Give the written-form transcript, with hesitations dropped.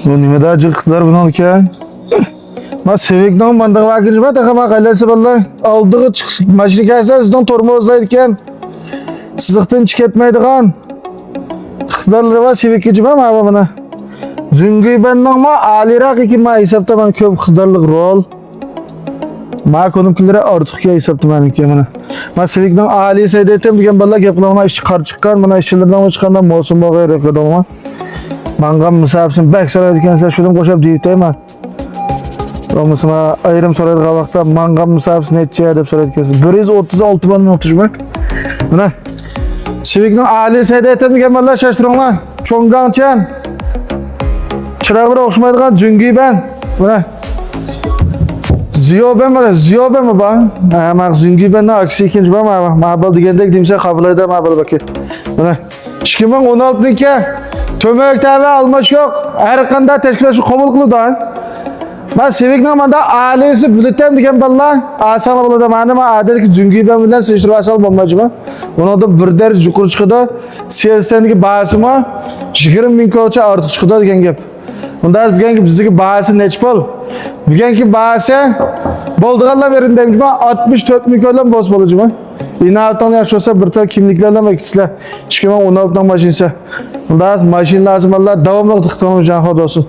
Bu nimada acıklar bunu ki? Ma Civic-ning bunday vakil va taqa qalasi billahi oldiga chiqib mashina kelsa sizdan tormozlaydigan siziqdan chiqib ketmaydigan ixtiyorlar va Civic'ga jiba ma buni Zungiy benning ma aliroq ekan ma hisobda men ko'p ixtiyorlik rol ma ko'nikilari ortiqga hisobda meniki mana ma Civic'ning ali saydetem degan balla gap qilma ish chiqar chiqqan mana ishlardan chiqqandan mavsum g'ayri qilma manga musafsin bak so'raydigansa shuni qo'shib deytayman Olmasama ayrim so'raydigan vaqtda manga musafis necha deb so'raydigansiz 136 bani o'qitishmak mana Civic'ning ali saydetem degan balla shashtiringlar cho'ngangchan Çırağlara o'xshamaydigan Zungiy ben mana Ziyo ben mana Ziyo ben mi bak ma Zungiy benning aksi ikinci ben ma'bal degandek demsa qabul eder ma'bal bak mana 2016'niki to'mak ta'va almash yo'q har qanday tashkilotchi qabul qildi men Civic'ning manda alisi bulutdan degan ballar asal bo'ladi meni men adadagi Zungiy ben bilan solishtirib asal bo'lmayman undan bir daraj yuqori chiqadi CS'dagi bahsimi 20 ming ko'cha ortiq chiqadi degan gap Bunda deganki bizdagi bahsi nech pul? Deganki bahsi bo'ldiganlar berin deymizmi 64 ming ko'lam bos bo'lajimi? Inalton yaxshi bo'lsa bir tal kimliklardan bekitsizlar. 2016 dan mashinasi. Bunda mashina lazimlar davomli ixtirom jan xodosi.